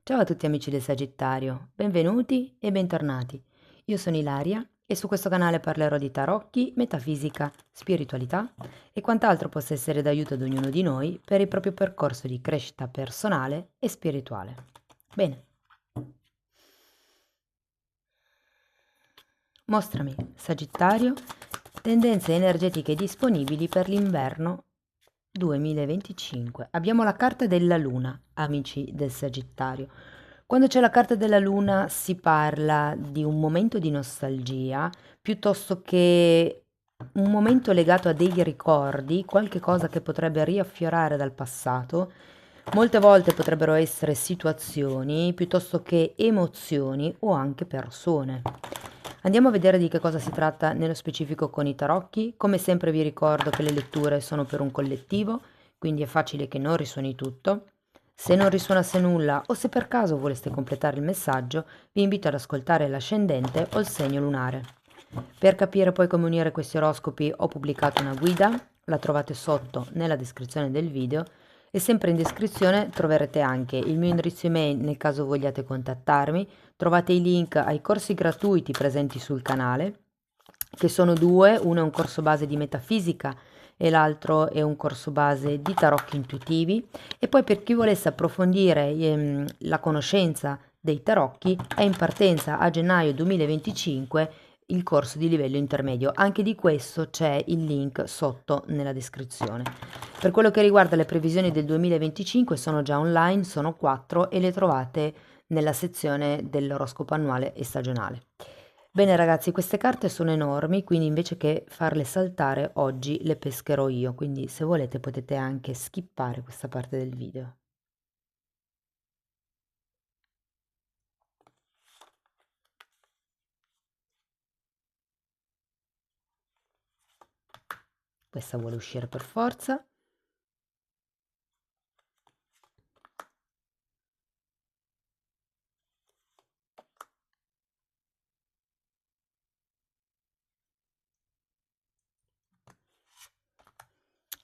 Ciao a tutti amici del Sagittario, benvenuti e bentornati. Io sono Ilaria e su questo canale parlerò di tarocchi, metafisica, spiritualità e quant'altro possa essere d'aiuto ad ognuno di noi per il proprio percorso di crescita personale e spirituale. Bene, mostrami, Sagittario, tendenze energetiche disponibili per l'inverno 2025. Abbiamo la carta della Luna, amici del Sagittario. Quando c'è la carta della Luna si parla di un momento di nostalgia piuttosto che un momento legato a dei ricordi, qualche cosa che potrebbe riaffiorare dal passato. Molte volte potrebbero essere situazioni piuttosto che emozioni o anche persone. Andiamo a vedere di che cosa si tratta nello specifico con i tarocchi. Come sempre vi ricordo che le letture sono per un collettivo, quindi è facile che non risuoni tutto. Se non risuonasse nulla o se per caso voleste completare il messaggio, vi invito ad ascoltare l'ascendente o il segno lunare. Per capire poi come unire questi oroscopi ho pubblicato una guida, la trovate sotto nella descrizione del video e sempre in descrizione troverete anche il mio indirizzo email nel caso vogliate contattarmi. Trovate i link ai corsi gratuiti presenti sul canale, che sono due, uno è un corso base di metafisica e l'altro è un corso base di tarocchi intuitivi. E poi per chi volesse approfondire la conoscenza dei tarocchi è in partenza a gennaio 2025 il corso di livello intermedio. Anche di questo c'è il link sotto nella descrizione. Per quello che riguarda le previsioni del 2025 sono già online, sono 4 e le trovate nella sezione dell'oroscopo annuale e stagionale. Bene ragazzi, queste carte sono enormi, quindi invece che farle saltare oggi le pescherò io, quindi se volete potete anche skippare questa parte del video. Questa vuole uscire per forza.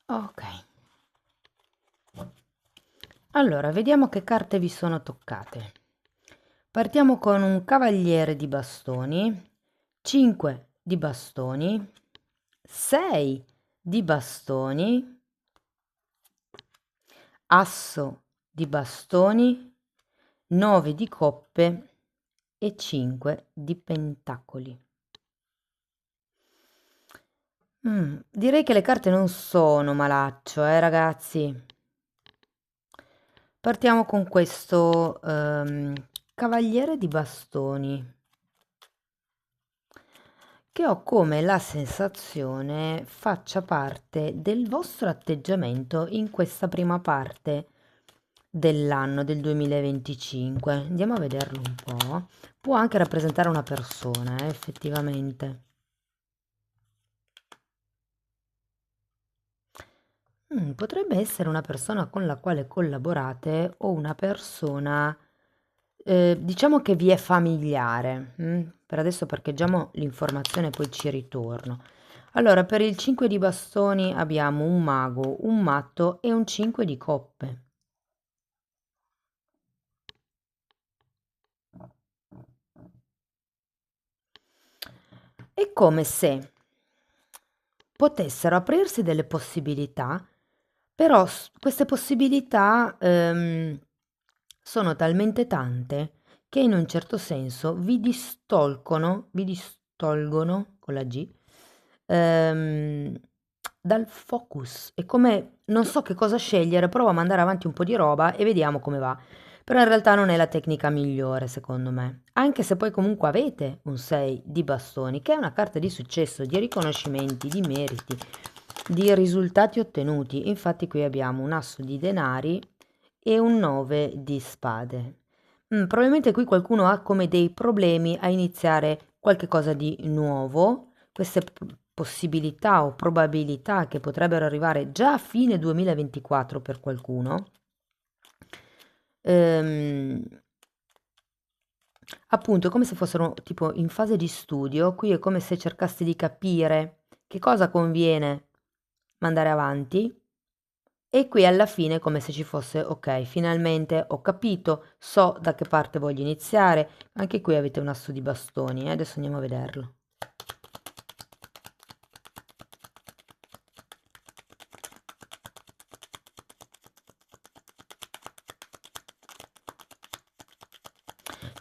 Ok. Allora, vediamo che carte vi sono toccate. Partiamo con un cavaliere di bastoni, 5 di bastoni, 6 di bastoni, asso di bastoni, 9 di coppe e 5 di pentacoli. Direi che le carte non sono malaccio, ragazzi. Partiamo con questo cavaliere di bastoni, che ho come la sensazione faccia parte del vostro atteggiamento in questa prima parte dell'anno del 2025. Andiamo a vederlo un po'. Può anche rappresentare una persona, effettivamente. Potrebbe essere una persona con la quale collaborate o una persona, diciamo che vi è familiare. Per adesso parcheggiamo l'informazione, poi ci ritorno. Allora, per il 5 di bastoni abbiamo un mago, un matto e un 5 di coppe. È come se potessero aprirsi delle possibilità, però queste possibilità sono talmente tante che in un certo senso vi distolgono con la G ehm, dal focus. È come non so che cosa scegliere, provo a mandare avanti un po' di roba e vediamo come va. Però in realtà non è la tecnica migliore, secondo me. Anche se poi comunque avete un 6 di bastoni, che è una carta di successo, di riconoscimenti, di meriti, di risultati ottenuti. Infatti qui abbiamo un asso di denari e un 9 di spade. Probabilmente qui qualcuno ha come dei problemi a iniziare qualche cosa di nuovo. Queste possibilità o probabilità che potrebbero arrivare già a fine 2024 per qualcuno. Ehm, Appunto, è come se fossero tipo in fase di studio, qui è come se cercassi di capire che cosa conviene mandare avanti E qui alla fine è come se ci fosse, ok, finalmente ho capito, so da che parte voglio iniziare. Anche qui avete un asso di bastoni, adesso andiamo a vederlo.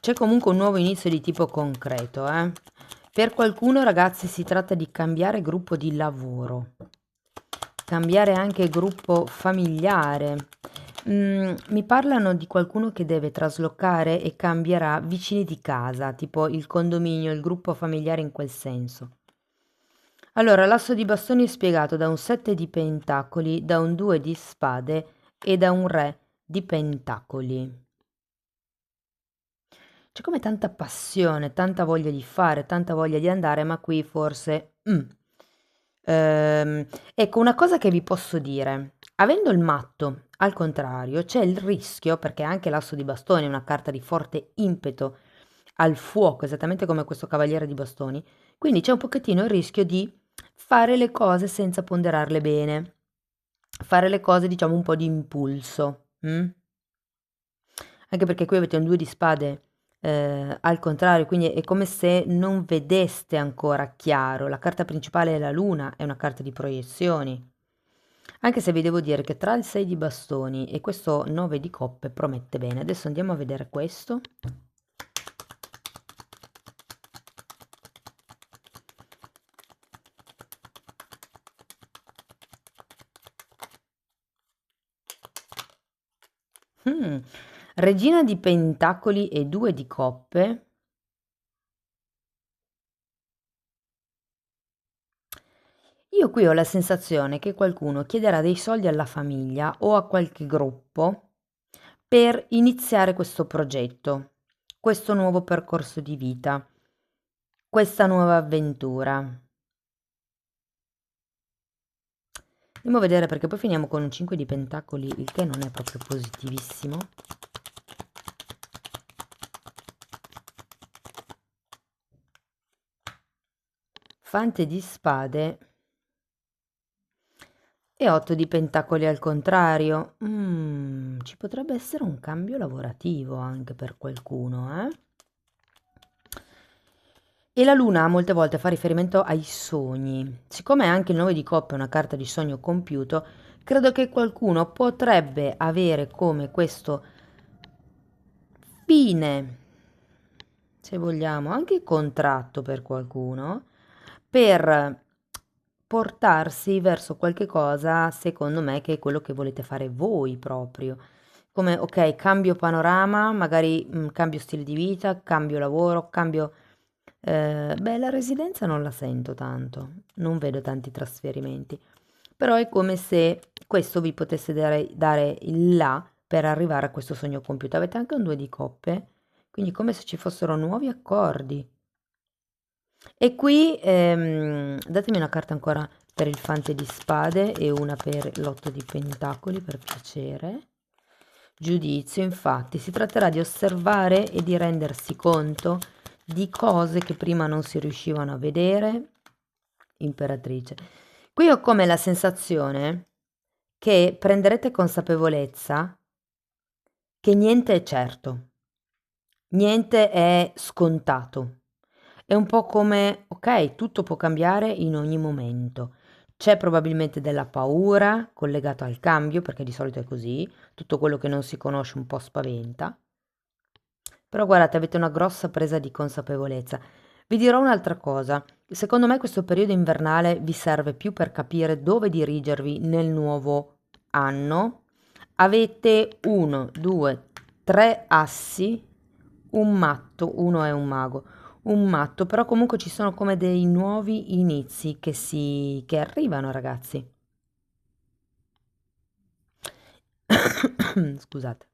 C'è comunque un nuovo inizio di tipo concreto, eh. Per qualcuno, ragazzi, si tratta di cambiare gruppo di lavoro, cambiare anche gruppo familiare. Mi parlano di qualcuno che deve traslocare e cambierà vicini di casa, tipo il condominio, il gruppo familiare in quel senso. Allora, l'asso di bastoni è spiegato da un 7 di pentacoli, da un 2 di spade e da un re di pentacoli. C'è come tanta passione, tanta voglia di fare, tanta voglia di andare, ma qui forse... ecco, una cosa che vi posso dire, avendo il matto al contrario, c'è il rischio, perché anche l'asso di bastoni è una carta di forte impeto al fuoco, esattamente come questo cavaliere di bastoni, quindi c'è un pochettino il rischio di fare le cose senza ponderarle bene, fare le cose diciamo un po' di impulso. Anche perché qui avete un 2 di spade al contrario, quindi è come se non vedeste ancora chiaro. La carta principale è la luna, è una carta di proiezioni. Anche se vi devo dire che tra il 6 di bastoni e questo 9 di coppe promette bene. Adesso andiamo a vedere questo. Mm, Regina di pentacoli e 2 di coppe. Io qui ho la sensazione che qualcuno chiederà dei soldi alla famiglia o a qualche gruppo per iniziare questo progetto, questo nuovo percorso di vita, questa nuova avventura. Andiamo a vedere perché poi finiamo con un 5 di pentacoli, il che non è proprio positivissimo. Fante di spade e 8 di pentacoli al contrario. Ci potrebbe essere un cambio lavorativo anche per qualcuno, eh? E la luna molte volte fa riferimento ai sogni. Siccome anche il 9 di coppe è una carta di sogno compiuto, credo che qualcuno potrebbe avere come questo fine, se vogliamo, anche contratto per qualcuno, per portarsi verso qualche cosa, secondo me, che è quello che volete fare voi proprio. Come, ok, cambio panorama, magari cambio stile di vita, cambio lavoro, cambio... beh, la residenza non la sento tanto, non vedo tanti trasferimenti, però è come se questo vi potesse dare il là per arrivare a questo sogno compiuto. Avete anche un 2 di coppe, quindi come se ci fossero nuovi accordi. E qui datemi una carta ancora per il fante di spade e una per l'otto di pentacoli, per piacere. Giudizio, infatti, si tratterà di osservare e di rendersi conto di cose che prima non si riuscivano a vedere. Imperatrice. Qui ho come la sensazione che prenderete consapevolezza che niente è certo, niente è scontato. È un po' come, ok, tutto può cambiare in ogni momento. C'è probabilmente della paura collegata al cambio, perché di solito è così, tutto quello che non si conosce un po' spaventa. Però guardate, avete una grossa presa di consapevolezza. Vi dirò un'altra cosa. Secondo me questo periodo invernale vi serve più per capire dove dirigervi nel nuovo anno. Avete uno, due, tre assi, un matto, uno è un mago, un matto, però comunque ci sono come dei nuovi inizi che arrivano, ragazzi. Scusate.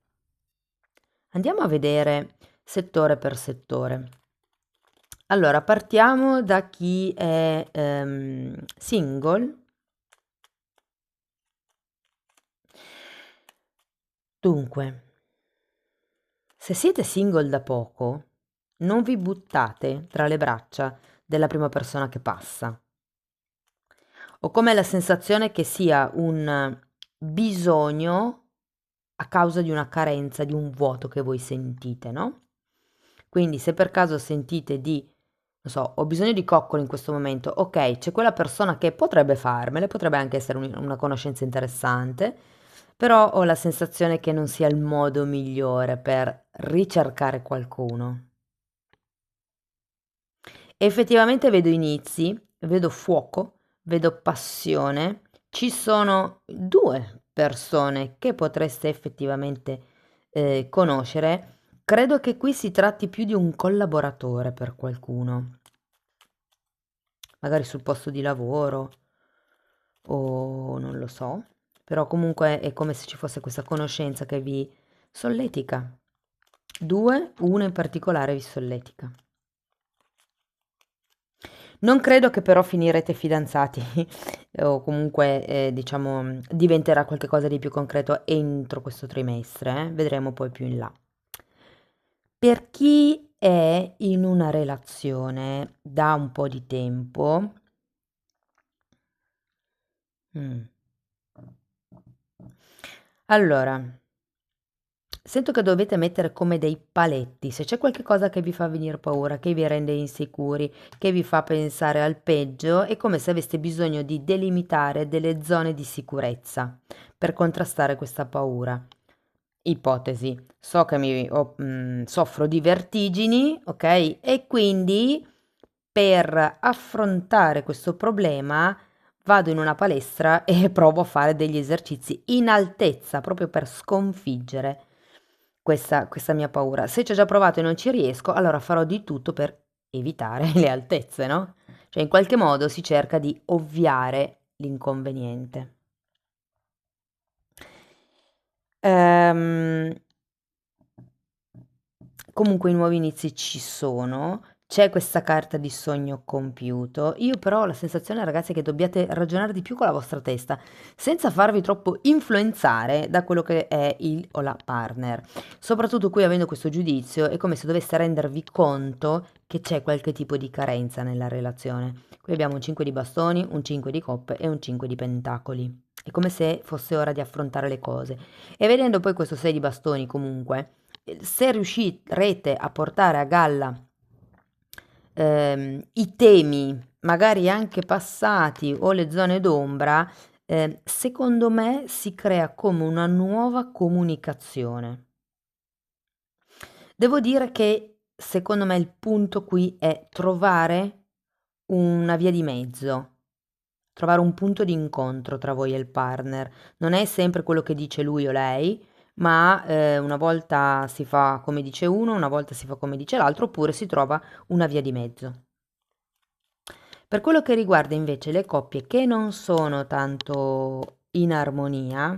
Andiamo a vedere settore per settore. Allora, partiamo da chi è single. Dunque, se siete single da poco, non vi buttate tra le braccia della prima persona che passa. Ho come la sensazione che sia un bisogno a causa di una carenza, di un vuoto che voi sentite, no? Quindi se per caso sentite di, non so, ho bisogno di coccole in questo momento, ok, c'è quella persona che potrebbe farmele, potrebbe anche essere una conoscenza interessante, però ho la sensazione che non sia il modo migliore per ricercare qualcuno. Effettivamente vedo inizi, vedo fuoco, vedo passione. Ci sono due persone che potreste effettivamente conoscere. Credo che qui si tratti più di un collaboratore per qualcuno, magari sul posto di lavoro o non lo so, però comunque è come se ci fosse questa conoscenza che vi solletica. Due, uno in particolare vi solletica. Non credo che però finirete fidanzati o comunque, diciamo, diventerà qualcosa di più concreto entro questo trimestre, vedremo poi più in là. Per chi è in una relazione da un po' di tempo, mm, allora, sento che dovete mettere come dei paletti. Se c'è qualche cosa che vi fa venire paura, che vi rende insicuri, che vi fa pensare al peggio, è come se aveste bisogno di delimitare delle zone di sicurezza per contrastare questa paura. Ipotesi, so che soffro di vertigini, ok? E quindi per affrontare questo problema vado in una palestra e provo a fare degli esercizi in altezza proprio per sconfiggere questa mia paura. Se ci ho già provato e non ci riesco, allora farò di tutto per evitare le altezze, no? Cioè in qualche modo si cerca di ovviare l'inconveniente. Ehm, Comunque i nuovi inizi ci sono, c'è questa carta di sogno compiuto. Io però ho la sensazione, ragazzi, che dobbiate ragionare di più con la vostra testa, senza farvi troppo influenzare da quello che è il o la partner. Soprattutto qui avendo questo giudizio, è come se doveste rendervi conto che c'è qualche tipo di carenza nella relazione. Qui abbiamo un 5 di bastoni, un 5 di coppe e un 5 di pentacoli. È come se fosse ora di affrontare le cose. E vedendo poi questo 6 di bastoni comunque, se riuscirete a portare a galla i temi, magari anche passati o le zone d'ombra, secondo me si crea come una nuova comunicazione. Devo dire che secondo me il punto qui è trovare una via di mezzo, trovare un punto di incontro tra voi e il partner. Non è sempre quello che dice lui o lei, ma una volta si fa come dice uno, una volta si fa come dice l'altro, oppure si trova una via di mezzo. Per quello che riguarda invece le coppie che non sono tanto in armonia,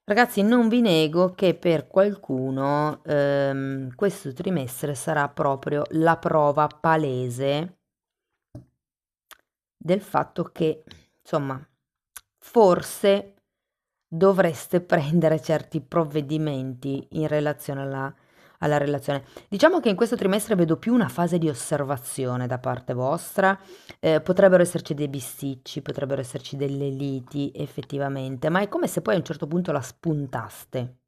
ragazzi, non vi nego che per qualcuno questo trimestre sarà proprio la prova palese del fatto che, insomma, forse dovreste prendere certi provvedimenti in relazione alla relazione. Diciamo che in questo trimestre vedo più una fase di osservazione da parte vostra, potrebbero esserci dei bisticci, potrebbero esserci delle liti effettivamente, ma è come se poi a un certo punto la spuntaste.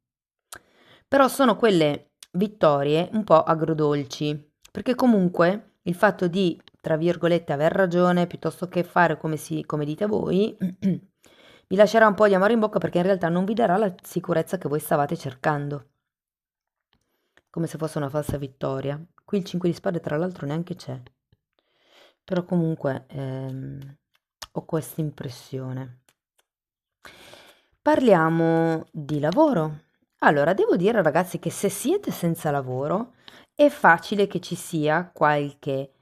Però sono quelle vittorie un po' agrodolci, perché comunque il fatto di, tra virgolette, aver ragione piuttosto che fare come dite voi, vi lascerà un po' di amaro in bocca perché in realtà non vi darà la sicurezza che voi stavate cercando, come se fosse una falsa vittoria. Qui il 5 di spade, tra l'altro, neanche c'è. Però comunque ho questa impressione. Parliamo di lavoro. Allora, devo dire ragazzi che se siete senza lavoro è facile che ci sia qualche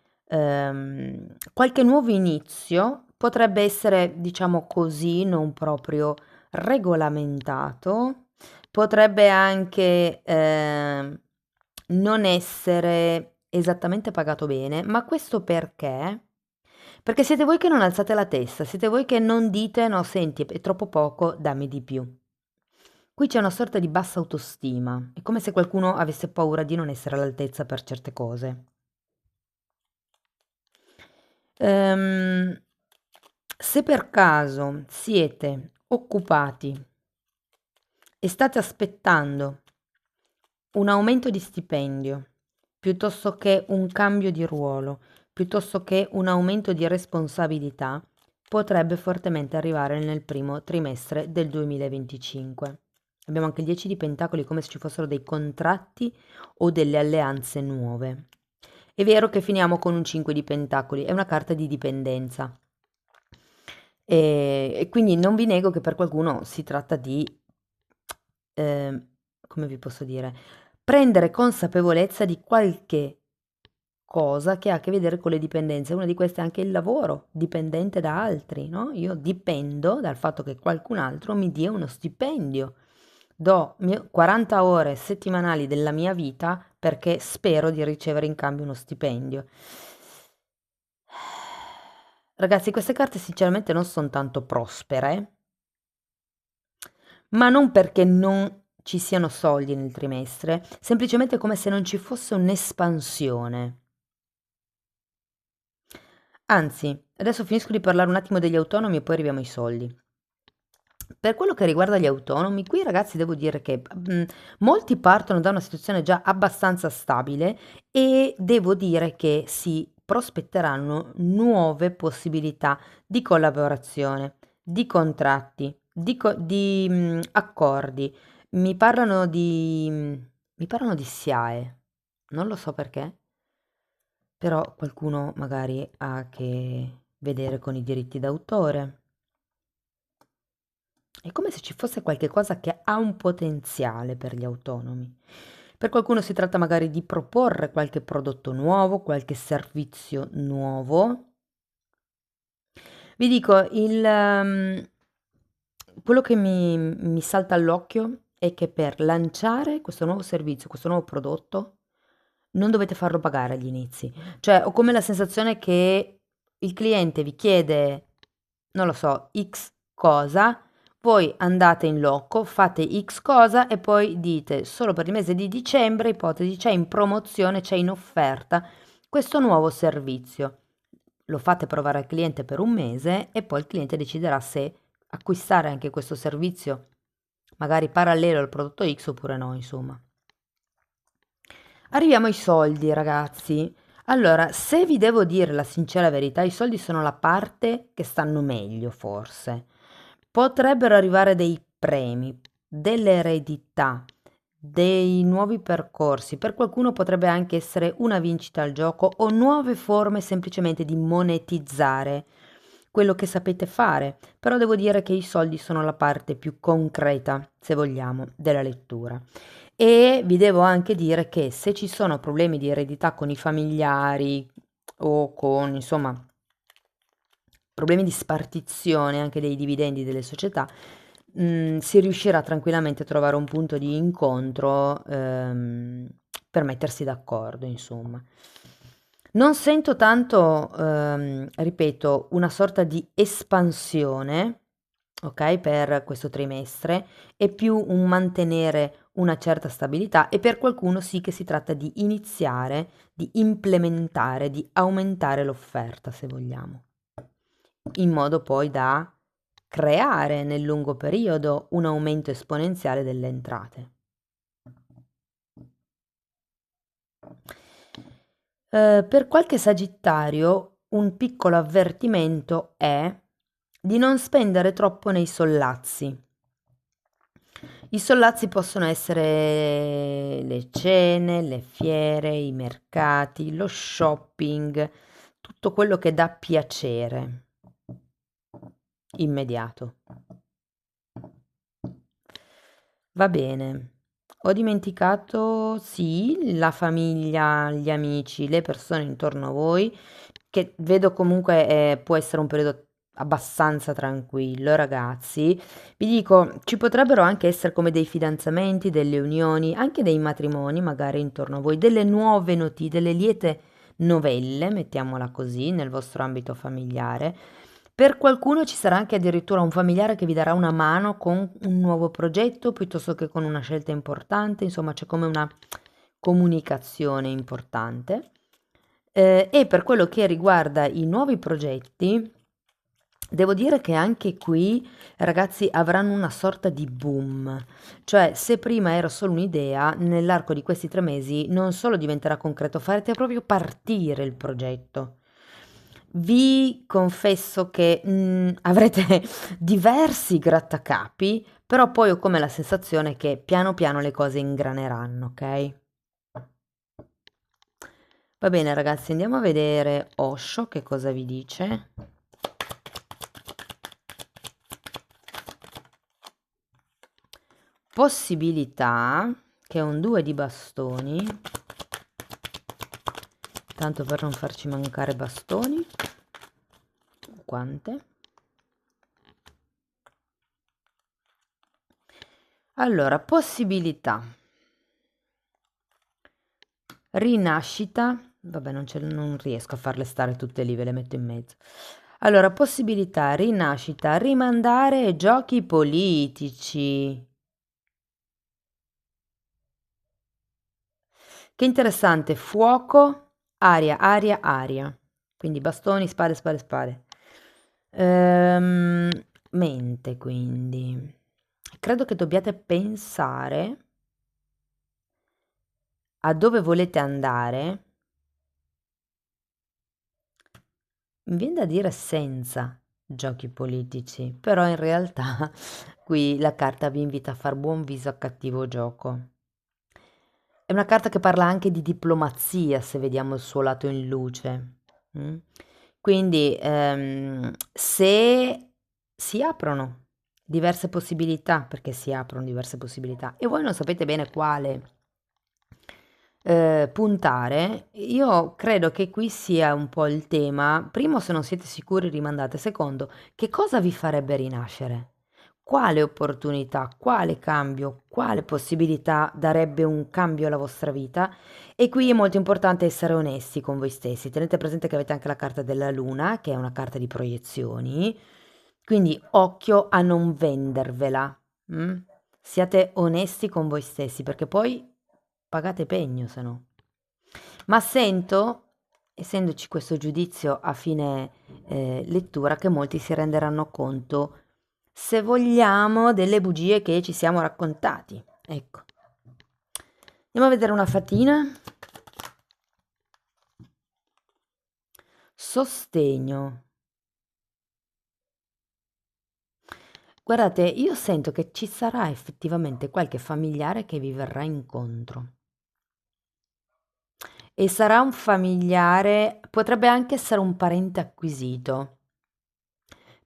nuovo inizio, potrebbe essere, diciamo così, non proprio regolamentato, potrebbe anche non essere esattamente pagato bene, ma questo perché? Perché siete voi che non alzate la testa, siete voi che non dite no, senti, è troppo poco, dammi di più. Qui c'è una sorta di bassa autostima, è come se qualcuno avesse paura di non essere all'altezza per certe cose. Ehm, Se per caso siete occupati e state aspettando un aumento di stipendio, piuttosto che un cambio di ruolo, piuttosto che un aumento di responsabilità, potrebbe fortemente arrivare nel primo trimestre del 2025. Abbiamo anche il 10 di Pentacoli come se ci fossero dei contratti o delle alleanze nuove. È vero che finiamo con un 5 di Pentacoli, è una carta di dipendenza. E quindi non vi nego che per qualcuno si tratta di, come vi posso dire, prendere consapevolezza di qualche cosa che ha a che vedere con le dipendenze. Una di queste è anche il lavoro dipendente da altri, no? Io dipendo dal fatto che qualcun altro mi dia uno stipendio. Do 40 ore settimanali della mia vita perché spero di ricevere in cambio uno stipendio. Ragazzi, queste carte sinceramente non sono tanto prospere, ma non perché non ci siano soldi nel trimestre, semplicemente come se non ci fosse un'espansione. Anzi, adesso finisco di parlare un attimo degli autonomi e poi arriviamo ai soldi. Per quello che riguarda gli autonomi, qui ragazzi devo dire che molti partono da una situazione già abbastanza stabile e devo dire che si prospetteranno nuove possibilità di collaborazione, di contratti, di accordi. Mi parlano di SIAE, non lo so perché, però qualcuno magari ha a che vedere con i diritti d'autore. È come se ci fosse qualche cosa che ha un potenziale per gli autonomi. Per qualcuno si tratta magari di proporre qualche prodotto nuovo, qualche servizio nuovo. Vi dico, quello che mi salta all'occhio è che per lanciare questo nuovo servizio, questo nuovo prodotto, non dovete farlo pagare agli inizi. Cioè, ho come la sensazione che il cliente vi chiede, non lo so, X cosa, voi andate in loco, fate X cosa e poi dite solo per il mese di dicembre, ipotesi, c'è in promozione, c'è in offerta questo nuovo servizio. Lo fate provare al cliente per un mese e poi il cliente deciderà se acquistare anche questo servizio, magari parallelo al prodotto X oppure no, insomma. Arriviamo ai soldi, ragazzi. Allora, se vi devo dire la sincera verità, i soldi sono la parte che stanno meglio, forse. Potrebbero arrivare dei premi, delle eredità, dei nuovi percorsi. Per qualcuno potrebbe anche essere una vincita al gioco o nuove forme semplicemente di monetizzare quello che sapete fare. Però devo dire che i soldi sono la parte più concreta, se vogliamo, della lettura. E vi devo anche dire che se ci sono problemi di eredità con i familiari o con, insomma, problemi di spartizione anche dei dividendi delle società, si riuscirà tranquillamente a trovare un punto di incontro, per mettersi d'accordo, insomma. Non sento tanto, ripeto, una sorta di espansione, ok, per questo trimestre, è più un mantenere una certa stabilità e per qualcuno sì che si tratta di iniziare, di implementare, di aumentare l'offerta, se vogliamo, in modo poi da creare nel lungo periodo un aumento esponenziale delle entrate. Per qualche Sagittario un piccolo avvertimento è di non spendere troppo nei sollazzi. I sollazzi possono essere le cene, le fiere, i mercati, lo shopping, tutto quello che dà piacere immediato. Va bene. Ho dimenticato, sì, la famiglia, gli amici, le persone intorno a voi, che vedo comunque può essere un periodo abbastanza tranquillo, ragazzi. Vi dico, ci potrebbero anche essere come dei fidanzamenti, delle unioni, anche dei matrimoni, magari intorno a voi, delle nuove notizie, delle liete novelle, mettiamola così, nel vostro ambito familiare. Per qualcuno ci sarà anche addirittura un familiare che vi darà una mano con un nuovo progetto piuttosto che con una scelta importante, insomma c'è come una comunicazione importante. E per quello che riguarda i nuovi progetti, Devo dire che anche qui, ragazzi, avranno una sorta di boom. Cioè, se prima era solo un'idea, nell'arco di questi 3 mesi non solo diventerà concreto, farete proprio partire il progetto. Vi confesso che avrete diversi grattacapi, però poi ho come la sensazione che piano piano le cose ingraneranno, ok? Va bene, ragazzi, andiamo a vedere Osho che cosa vi dice. Possibilità, che è un 2 di bastoni, tanto per non farci mancare bastoni. Quante? Allora, possibilità, rinascita, vabbè non riesco a farle stare tutte lì, ve le metto in mezzo. Allora, possibilità, rinascita, rimandare e giochi politici. Che interessante, fuoco, aria, aria, aria. Quindi bastoni, spade, spade, spade. Ehm, mente, quindi. Credo che dobbiate pensare a dove volete andare. Mi viene da dire senza giochi politici, però in realtà qui la carta vi invita a far buon viso a cattivo gioco. È una carta che parla anche di diplomazia, se vediamo il suo lato in luce. Mm? Quindi, se si aprono diverse possibilità, perché si aprono diverse possibilità, e voi non sapete bene quale puntare, io credo che qui sia un po' il tema. Primo, se non siete sicuri, rimandate. Secondo, che cosa vi farebbe rinascere? Quale opportunità, quale cambio, quale possibilità darebbe un cambio alla vostra vita? E qui è molto importante essere onesti con voi stessi. Tenete presente che avete anche la carta della luna, che è una carta di proiezioni, quindi occhio a non vendervela. Mm? Siate onesti con voi stessi, perché poi pagate pegno, se no. Ma sento, essendoci questo giudizio a fine lettura, che molti si renderanno conto, se vogliamo, delle bugie che ci siamo raccontati. Ecco. Andiamo a vedere una fatina. Sostegno. Guardate, io sento che ci sarà effettivamente qualche familiare che vi verrà incontro. E sarà un familiare, potrebbe anche essere un parente acquisito,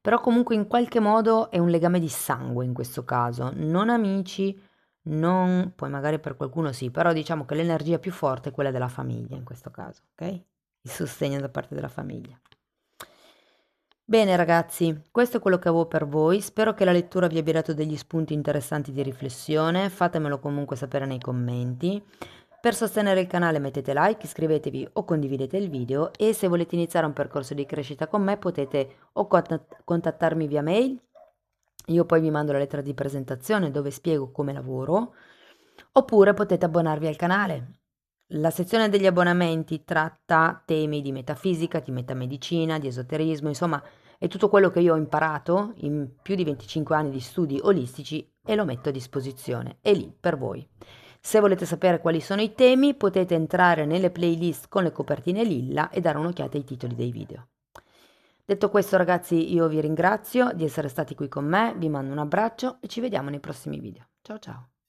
però comunque in qualche modo è un legame di sangue in questo caso, non amici, non, poi magari per qualcuno sì, però diciamo che l'energia più forte è quella della famiglia in questo caso, ok? Il sostegno da parte della famiglia. Bene ragazzi, questo è quello che avevo per voi, spero che la lettura vi abbia dato degli spunti interessanti di riflessione, fatemelo comunque sapere nei commenti. Per sostenere il canale mettete like, iscrivetevi o condividete il video e se volete iniziare un percorso di crescita con me potete o contattarmi via mail, io poi vi mando la lettera di presentazione dove spiego come lavoro, oppure potete abbonarvi al canale. La sezione degli abbonamenti tratta temi di metafisica, di metamedicina, di esoterismo, insomma è tutto quello che io ho imparato in più di 25 anni di studi olistici e lo metto a disposizione, è lì per voi. Se volete sapere quali sono i temi, potete entrare nelle playlist con le copertine lilla e dare un'occhiata ai titoli dei video. Detto questo, ragazzi, io vi ringrazio di essere stati qui con me, vi mando un abbraccio e ci vediamo nei prossimi video. Ciao ciao!